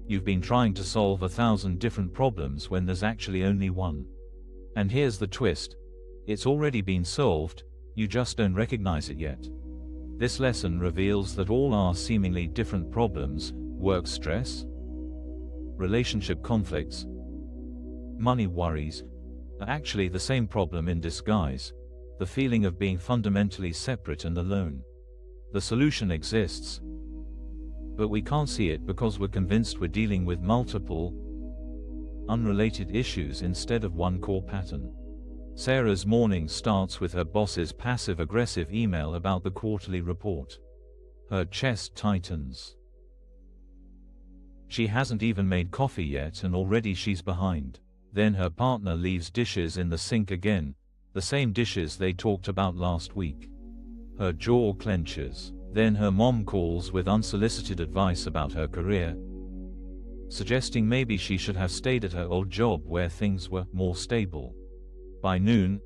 You've been trying to solve 1,000 different problems when there's actually only one. And here's the twist. It's already been solved, you just don't recognize it yet. This lesson reveals that all our seemingly different problems, work stress, relationship conflicts, money worries, are actually the same problem in disguise, the feeling of being fundamentally separate and alone. The solution exists, but we can't see it because we're convinced we're dealing with multiple, unrelated issues instead of one core pattern. Sarah's morning starts with her boss's passive-aggressive email about the quarterly report. Her chest tightens. She hasn't even made coffee yet and already she's behind. Then her partner leaves dishes in the sink again, the same dishes they talked about last week. Her jaw clenches. Then her mom calls with unsolicited advice about her career, suggesting maybe she should have stayed at her old job where things were more stable. By noon,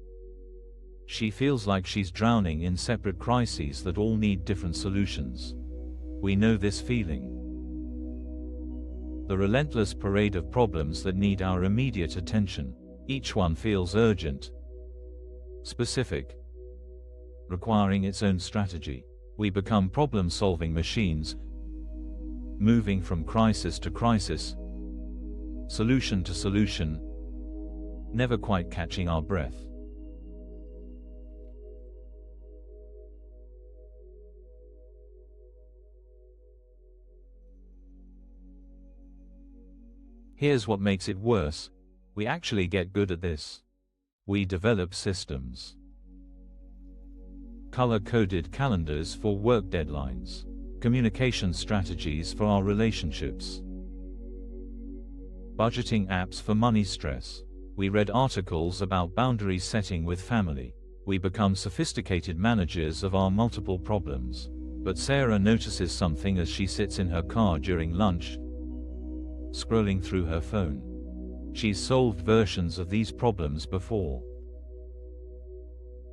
she feels like she's drowning in separate crises that all need different solutions. We know this feeling. The relentless parade of problems that need our immediate attention. Each one feels urgent, specific, requiring its own strategy. We become problem-solving machines, moving from crisis to crisis, solution to solution, never quite catching our breath. Here's what makes it worse. We actually get good at this. We develop systems. Color-coded calendars for work deadlines. Communication strategies for our relationships. Budgeting apps for money stress. We read articles about boundary setting with family. We become sophisticated managers of our multiple problems. But Sarah notices something as she sits in her car during lunch, scrolling through her phone. She's solved versions of these problems before.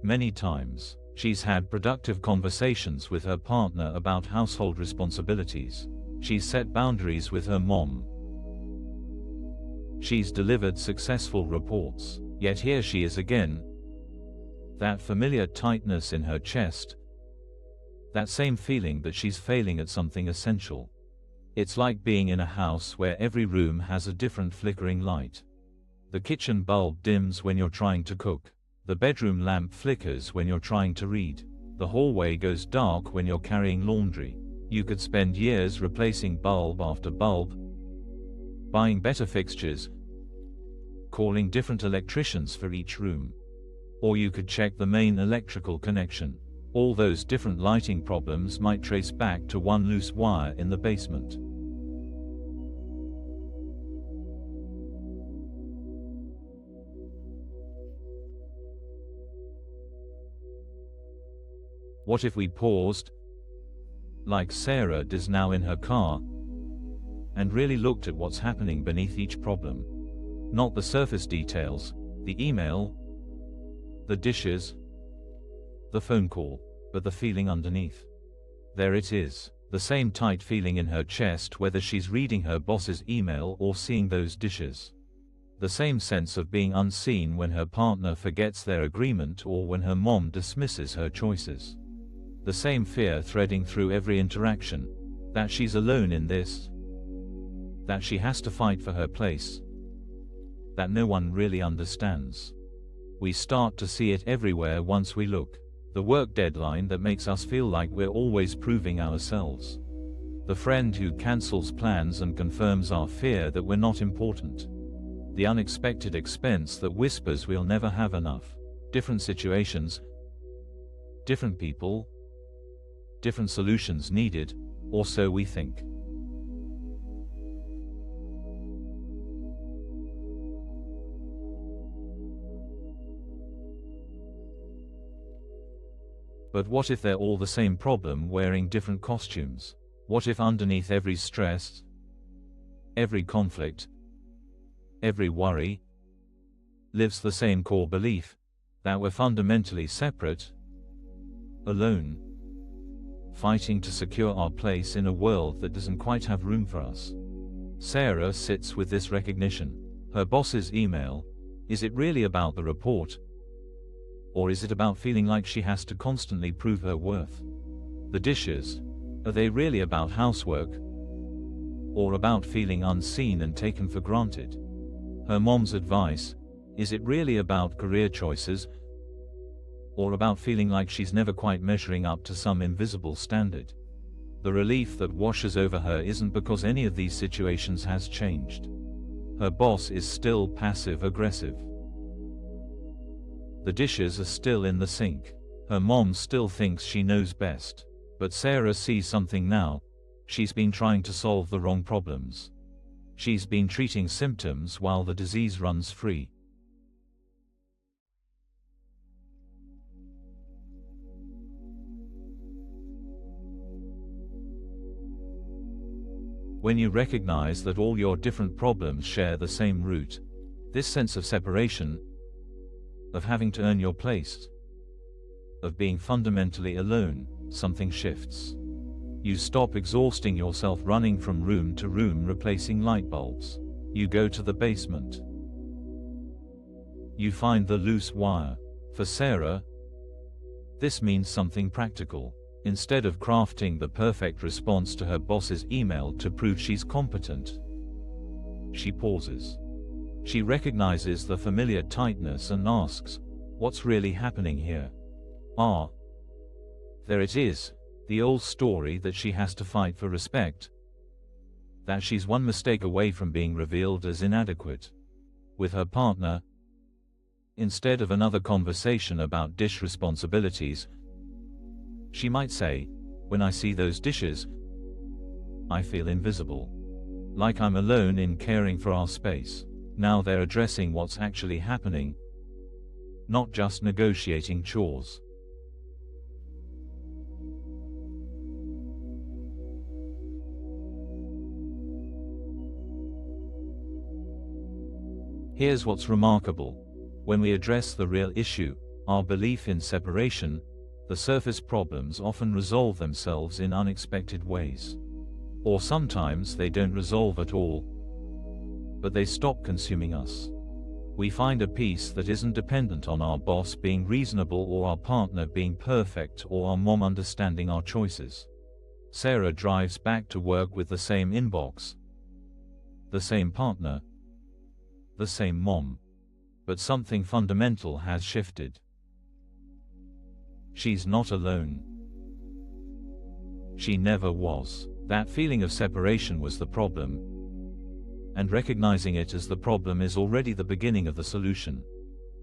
Many times. She's had productive conversations with her partner about household responsibilities. She's set boundaries with her mom. She's delivered successful reports. Yet here she is again. That familiar tightness in her chest. That same feeling that she's failing at something essential. It's like being in a house where every room has a different flickering light. The kitchen bulb dims when you're trying to cook. The bedroom lamp flickers when you're trying to read. The hallway goes dark when you're carrying laundry. You could spend years replacing bulb after bulb, buying better fixtures, calling different electricians for each room. Or you could check the main electrical connection. All those different lighting problems might trace back to one loose wire in the basement. What if we paused, like Sarah does now in her car, and really looked at what's happening beneath each problem? Not the surface details, the email, the dishes, the phone call, but the feeling underneath. There it is, the same tight feeling in her chest whether she's reading her boss's email or seeing those dishes. The same sense of being unseen when her partner forgets their agreement or when her mom dismisses her choices. The same fear threading through every interaction, that she's alone in this, that she has to fight for her place, that no one really understands. We start to see it everywhere once we look. The work deadline that makes us feel like we're always proving ourselves. The friend who cancels plans and confirms our fear that we're not important. The unexpected expense that whispers we'll never have enough. Different situations, different people, different solutions needed, or so we think. But what if they're all the same problem wearing different costumes? What if underneath every stress, every conflict, every worry, lives the same core belief, that we're fundamentally separate, alone, fighting to secure our place in a world that doesn't quite have room for us? Sarah sits with this recognition. Her boss's email, is it really about the report? Or is it about feeling like she has to constantly prove her worth? The dishes, are they really about housework? Or about feeling unseen and taken for granted? Her mom's advice, is it really about career choices? Or about feeling like she's never quite measuring up to some invisible standard? The relief that washes over her isn't because any of these situations has changed. Her boss is still passive-aggressive. The dishes are still in the sink. Her mom still thinks she knows best. But Sarah sees something now. She's been trying to solve the wrong problems. She's been treating symptoms while the disease runs free. When you recognize that all your different problems share the same root, this sense of separation, of having to earn your place, of being fundamentally alone, something shifts. You stop exhausting yourself running from room to room replacing light bulbs. You go to the basement. You find the loose wire. For Sarah, this means something practical. Instead of crafting the perfect response to her boss's email to prove she's competent, she pauses. She recognizes the familiar tightness and asks, what's really happening here? There it is, the old story that she has to fight for respect, that she's one mistake away from being revealed as inadequate. With her partner, instead of another conversation about dish responsibilities, she might say, when I see those dishes, I feel invisible. Like I'm alone in caring for our space. Now they're addressing what's actually happening, not just negotiating chores. Here's what's remarkable. When we address the real issue, our belief in separation, the surface problems often resolve themselves in unexpected ways. Or sometimes they don't resolve at all, but they stop consuming us. We find a peace that isn't dependent on our boss being reasonable or our partner being perfect or our mom understanding our choices. Sarah drives back to work with the same inbox, the same partner, the same mom. But something fundamental has shifted. She's not alone. She never was. That feeling of separation was the problem, and recognizing it as the problem is already the beginning of the solution.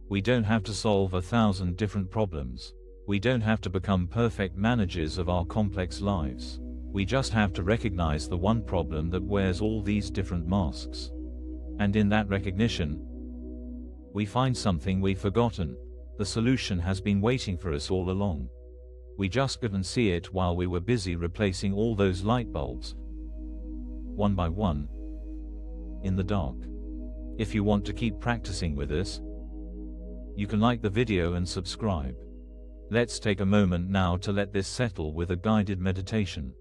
We don't have to solve 1,000 different problems. We don't have to become perfect managers of our complex lives. We just have to recognize the one problem that wears all these different masks. And in that recognition, we find something we've forgotten. The solution has been waiting for us all along. We just couldn't see it while we were busy replacing all those light bulbs, one by one, in the dark. If you want to keep practicing with us, you can like the video and subscribe. Let's take a moment now to let this settle with a guided meditation.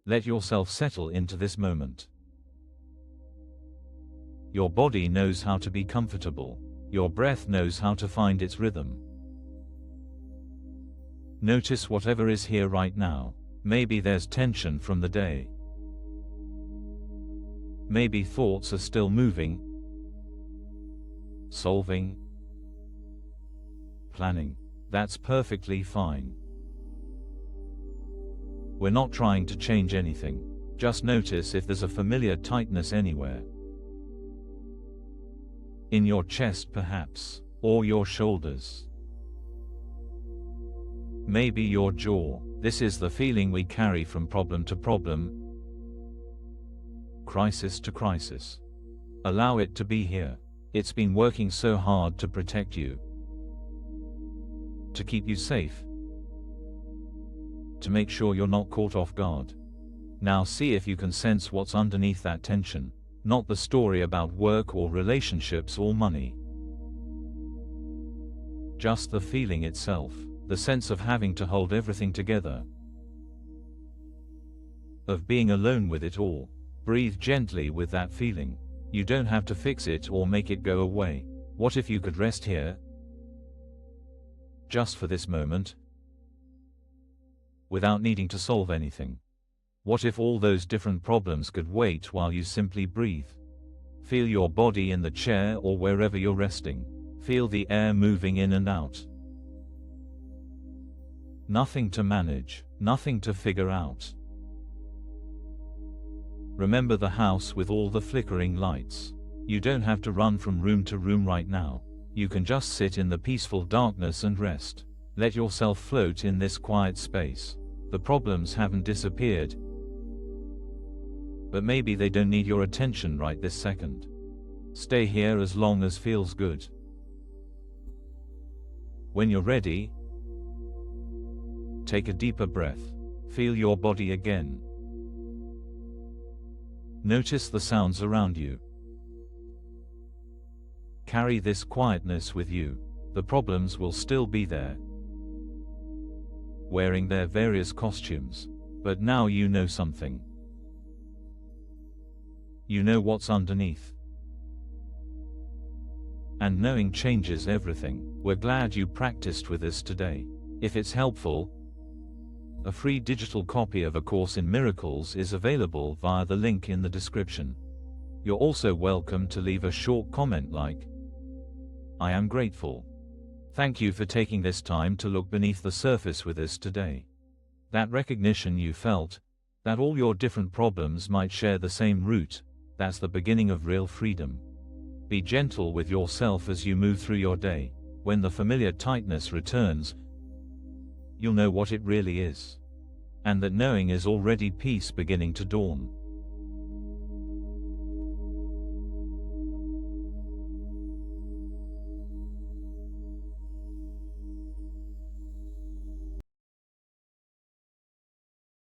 Let yourself settle into this moment. Your body knows how to be comfortable. Your breath knows how to find its rhythm. Notice whatever is here right now. Maybe there's tension from the day. Maybe thoughts are still moving, solving, planning. That's perfectly fine. We're not trying to change anything. Just notice if there's a familiar tightness anywhere. In your chest perhaps, or your shoulders. Maybe your jaw. This is the feeling we carry from problem to problem, crisis to crisis. Allow it to be here. It's been working so hard to protect you, to keep you safe, to make sure you're not caught off guard. Now see if you can sense what's underneath that tension, not the story about work or relationships or money. Just the feeling itself, the sense of having to hold everything together, of being alone with it all. Breathe gently with that feeling. You don't have to fix it or make it go away. What if you could rest here, just for this moment, without needing to solve anything? What if all those different problems could wait while you simply breathe? Feel your body in the chair or wherever you're resting. Feel the air moving in and out. Nothing to manage, nothing to figure out. Remember the house with all the flickering lights. You don't have to run from room to room right now. You can just sit in the peaceful darkness and rest. Let yourself float in this quiet space. The problems haven't disappeared, but maybe they don't need your attention right this second. Stay here as long as feels good. When you're ready, take a deeper breath. Feel your body again. Notice the sounds around you. Carry this quietness with you. The problems will still be there, wearing their various costumes. But now you know something. You know what's underneath. And knowing changes everything. We're glad you practiced with us today. If it's helpful, a free digital copy of A Course in Miracles is available via the link in the description. You're also welcome to leave a short comment like, "I am grateful. Thank you for taking this time to look beneath the surface with us today." That recognition you felt, that all your different problems might share the same root, that's the beginning of real freedom. Be gentle with yourself as you move through your day. When the familiar tightness returns, you'll know what it really is. And that knowing is already peace beginning to dawn.